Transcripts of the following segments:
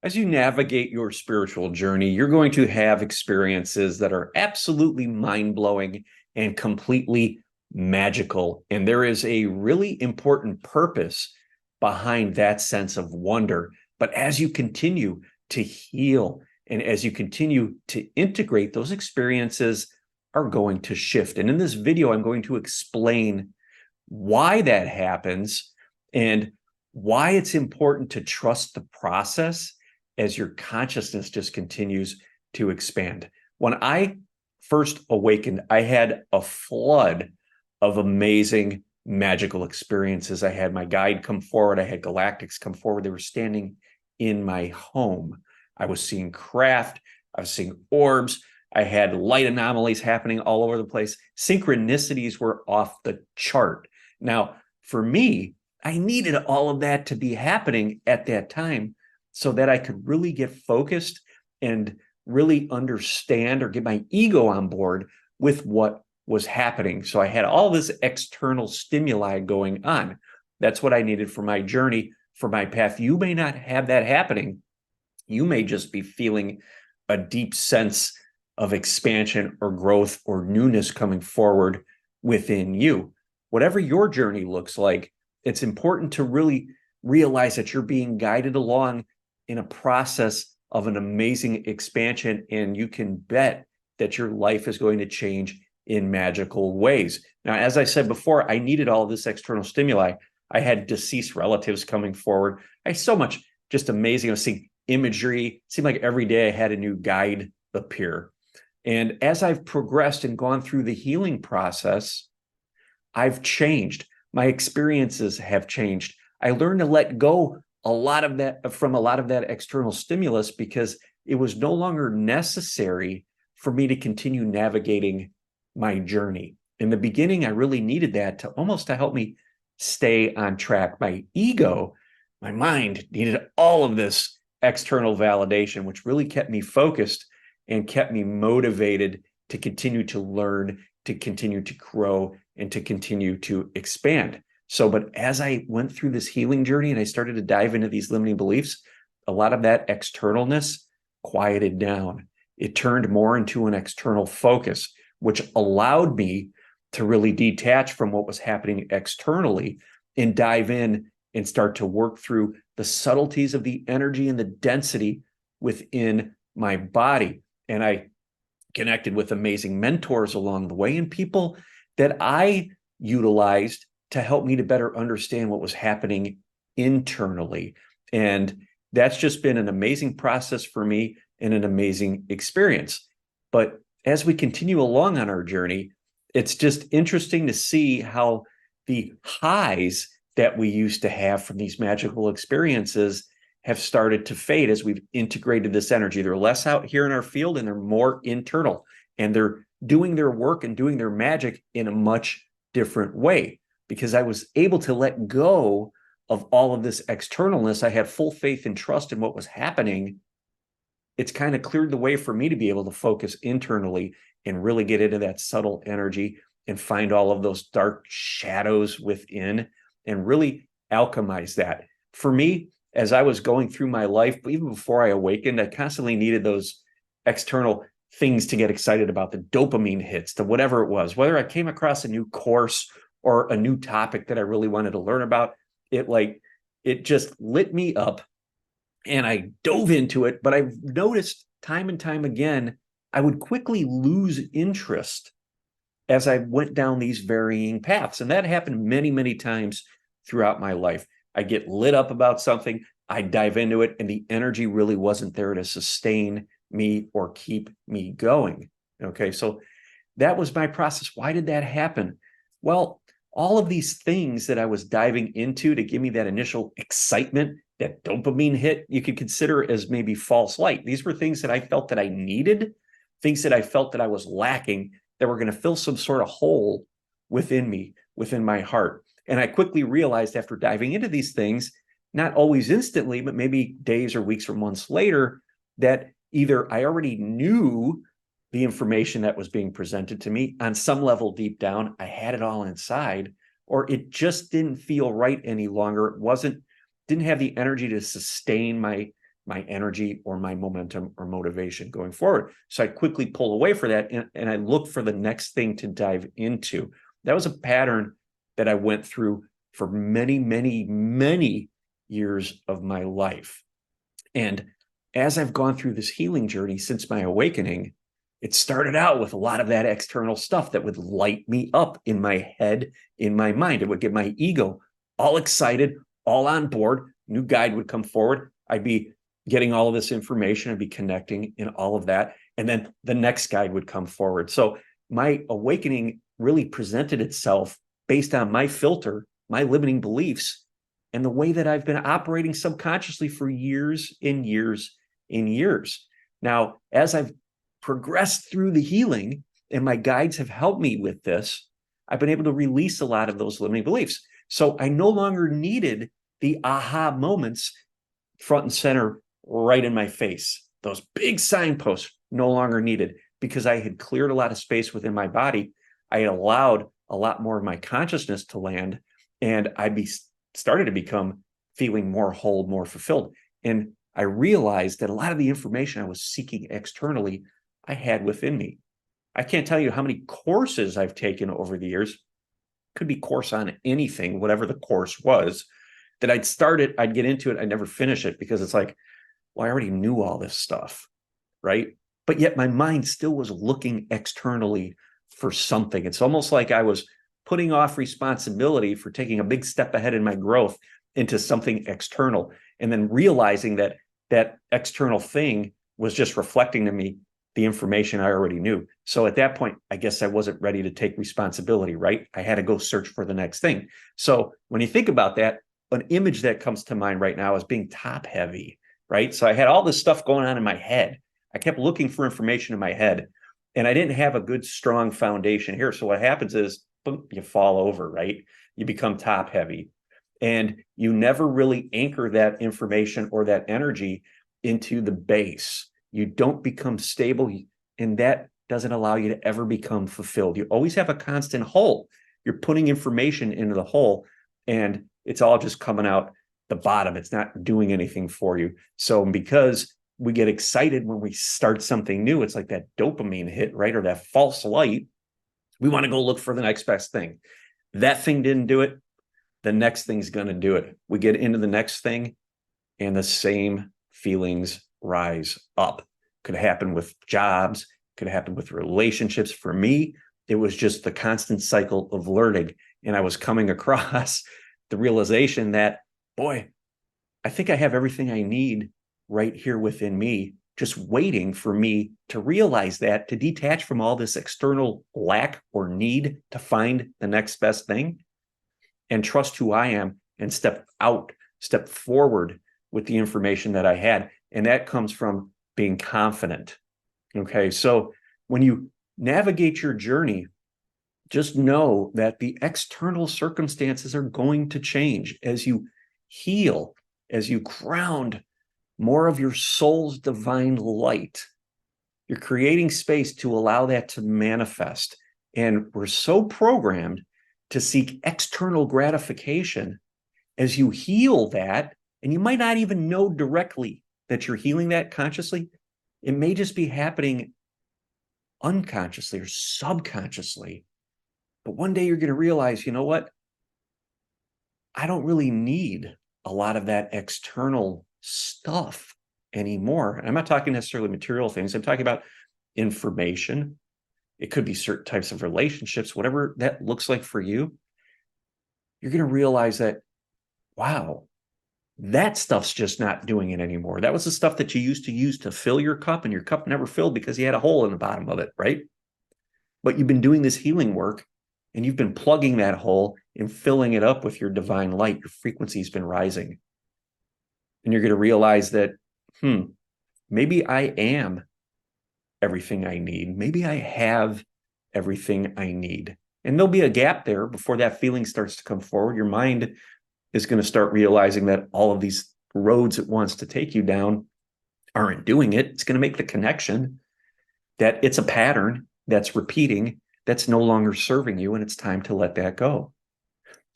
As you navigate your spiritual journey, you're going to have experiences that are absolutely mind-blowing and completely magical. And there is a really important purpose behind that sense of wonder. But as you continue to heal and as you continue to integrate, those experiences are going to shift. And in this video, I'm going to explain why that happens and why it's important to trust the process as your consciousness just continues to expand. When I first awakened, I had a flood of amazing magical experiences. I had my guide come forward. I had galactics come forward. They were standing in my home. I was seeing craft. I was seeing orbs. I had light anomalies happening all over the place. Synchronicities were off the chart. Now, for me, I needed all of that to be happening at that time so that I could really get focused and really understand or get my ego on board with what was happening. So I had all this external stimuli going on. That's what I needed for my journey, for my path. You may not have that happening. You may just be feeling a deep sense of expansion or growth or newness coming forward within you. Whatever your journey looks like, it's important to really realize that you're being guided along in a process of an amazing expansion, and you can bet that your life is going to change in magical ways. Now, as I said before, I needed all of this external stimuli. I had deceased relatives coming forward. I had so much just amazing. I was seeing imagery. It seemed like every day I had a new guide appear. And as I've progressed and gone through the healing process, I've changed. My experiences have changed. I learned to let go a lot of that external stimulus because it was no longer necessary for me to continue navigating my journey. In the beginning, I really needed that to help me stay on track. My ego, my mind needed all of this external validation, which really kept me focused and kept me motivated to continue to learn, to continue to grow, and to continue to expand. But as I went through this healing journey and I started to dive into these limiting beliefs, a lot of that externalness quieted down. It turned more into an external focus, which allowed me to really detach from what was happening externally and dive in and start to work through the subtleties of the energy and the density within my body. And I connected with amazing mentors along the way and people that I utilized to help me to better understand what was happening internally. And that's just been an amazing process for me and an amazing experience. But as we continue along on our journey, it's just interesting to see how the highs that we used to have from these magical experiences have started to fade as we've integrated this energy. They're less out here in our field and they're more internal, and they're doing their work and doing their magic in a much different way. Because I was able to let go of all of this externalness. I had full faith and trust in what was happening. It's kind of cleared the way for me to be able to focus internally and really get into that subtle energy and find all of those dark shadows within and really alchemize that. For me, as I was going through my life, even before I awakened, I constantly needed those external things to get excited about, the dopamine hits, the whatever it was, whether I came across a new course or a new topic that I really wanted to learn about, it just lit me up and I dove into it. But I've noticed time and time again, I would quickly lose interest as I went down these varying paths. And that happened many, many times throughout my life. I get lit up about something, I dive into it, and the energy really wasn't there to sustain me or keep me going. Okay, so that was my process. Why did that happen? Well, all of these things that I was diving into to give me that initial excitement, that dopamine hit, you could consider as maybe false light. These were things that I felt that I needed, things that I felt that I was lacking, that were going to fill some sort of hole within me, within my heart. And I quickly realized after diving into these things, not always instantly, but maybe days or weeks or months later, that either I already knew the information that was being presented to me on some level deep down, I had it all inside, or it just didn't feel right any longer. Didn't have the energy to sustain my my energy or my momentum or motivation going forward. So I quickly pull away for that, and I look for the next thing to dive into. That was a pattern that I went through for many, many, many years of my life. And as I've gone through this healing journey since my awakening, it started out with a lot of that external stuff that would light me up in my head, in my mind. It would get my ego all excited, all on board. New guide would come forward. I'd be getting all of this information. I'd be connecting in all of that. And then the next guide would come forward. So my awakening really presented itself based on my filter, my limiting beliefs, and the way that I've been operating subconsciously for years and years and years. Now, as I've progressed through the healing and my guides have helped me with this, I've been able to release a lot of those limiting beliefs. So I no longer needed the aha moments front and center right in my face. Those big signposts no longer needed, because I had cleared a lot of space within my body. I had allowed a lot more of my consciousness to land, and started to become feeling more whole, more fulfilled. And I realized that a lot of the information I was seeking externally, I had within me. I can't tell you how many courses I've taken over the years. Could be course on anything, whatever the course was, that I'd start it, I'd get into it, I'd never finish it, because it's like, well, I already knew all this stuff, right? But yet my mind still was looking externally for something. It's almost like I was putting off responsibility for taking a big step ahead in my growth into something external, and then realizing that that external thing was just reflecting to me the information I already knew. So at that point, I guess I wasn't ready to take responsibility, right? I had to go search for the next thing. So when you think about that, an image that comes to mind right now is being top heavy, right? So I had all this stuff going on in my head. I kept looking for information in my head, and I didn't have a good, strong foundation here. So what happens is, boom, you fall over, right? You become top heavy, and you never really anchor that information or that energy into the base. You don't become stable, and that doesn't allow you to ever become fulfilled. You always have a constant hole. You're putting information into the hole, and it's all just coming out the bottom. It's not doing anything for you. So because we get excited when we start something new, it's like that dopamine hit, right? Or that false light. We want to go look for the next best thing. That thing didn't do it. The next thing's going to do it. We get into the next thing, and the same feelings rise up. Could happen with jobs, could happen with relationships. For me, it was just the constant cycle of learning. And I was coming across the realization that, boy, I think I have everything I need right here within me, just waiting for me to realize that, to detach from all this external lack or need to find the next best thing, and trust who I am and step forward with the information that I had. And that comes from being confident. Okay. So when you navigate your journey, just know that the external circumstances are going to change as you heal, as you ground more of your soul's divine light. You're creating space to allow that to manifest. And we're so programmed to seek external gratification. As you heal that, and you might not even know directly that you're healing that consciously, it may just be happening unconsciously or subconsciously. But one day you're going to realize, you know what? I don't really need a lot of that external stuff anymore. And I'm not talking necessarily material things. I'm talking about information. It could be certain types of relationships, whatever that looks like for you. You're going to realize that, wow, that stuff's just not doing it anymore. That was the stuff that you used to use to fill your cup, and your cup never filled because you had a hole in the bottom of it, right? But you've been doing this healing work, and you've been plugging that hole and filling it up with your divine light. Your frequency's been rising. And you're going to realize that, maybe I am everything I need. Maybe I have everything I need. And there'll be a gap there before that feeling starts to come forward. Your mind is going to start realizing that all of these roads it wants to take you down aren't doing it. It's going to make the connection that it's a pattern that's repeating, that's no longer serving you, and it's time to let that go.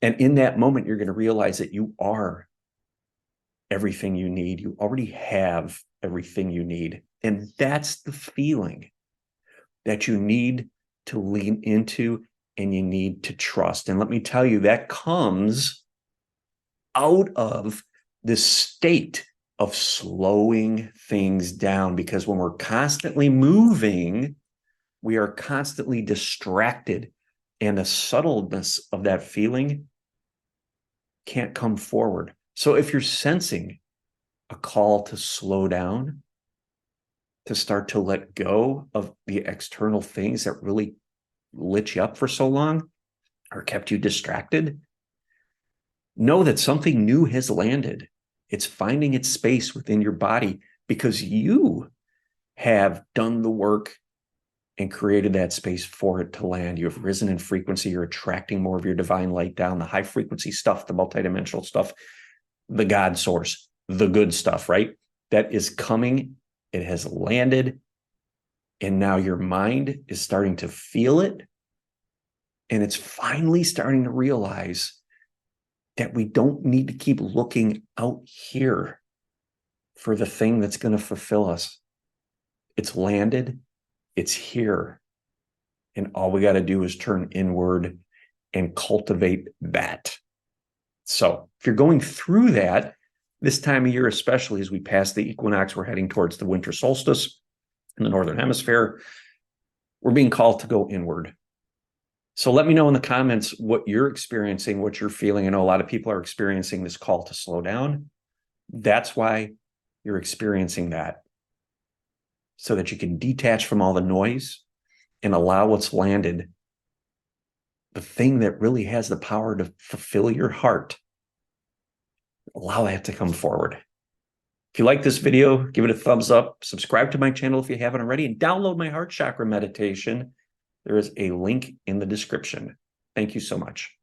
And in that moment, you're going to realize that you are everything you need. You already have everything you need. And that's the feeling that you need to lean into and you need to trust. And let me tell you, that comes out of this state of slowing things down, because when we're constantly moving, we are constantly distracted, and the subtleness of that feeling can't come forward. So if you're sensing a call to slow down, to start to let go of the external things that really lit you up for so long or kept you distracted, know that something new has landed. It's finding its space within your body because you have done the work and created that space for it to land. You have risen in frequency. You're attracting more of your divine light down, the high frequency stuff, the multidimensional stuff, the God source, the good stuff, right? That is coming. It has landed. And now your mind is starting to feel it. And it's finally starting to realize that we don't need to keep looking out here for the thing that's going to fulfill us. It's landed. It's here. And all we got to do is turn inward and cultivate that. So if you're going through that, this time of year, especially as we pass the equinox, we're heading towards the winter solstice in the Northern Hemisphere, we're being called to go inward. So let me know in the comments what you're experiencing, what you're feeling. I know a lot of people are experiencing this call to slow down. That's why you're experiencing that, so that you can detach from all the noise and allow what's landed, the thing that really has the power to fulfill your heart. Allow that to come forward. If you like this video, give it a thumbs up, subscribe to my channel if you haven't already, and download my heart chakra meditation. There is a link in the description. Thank you so much.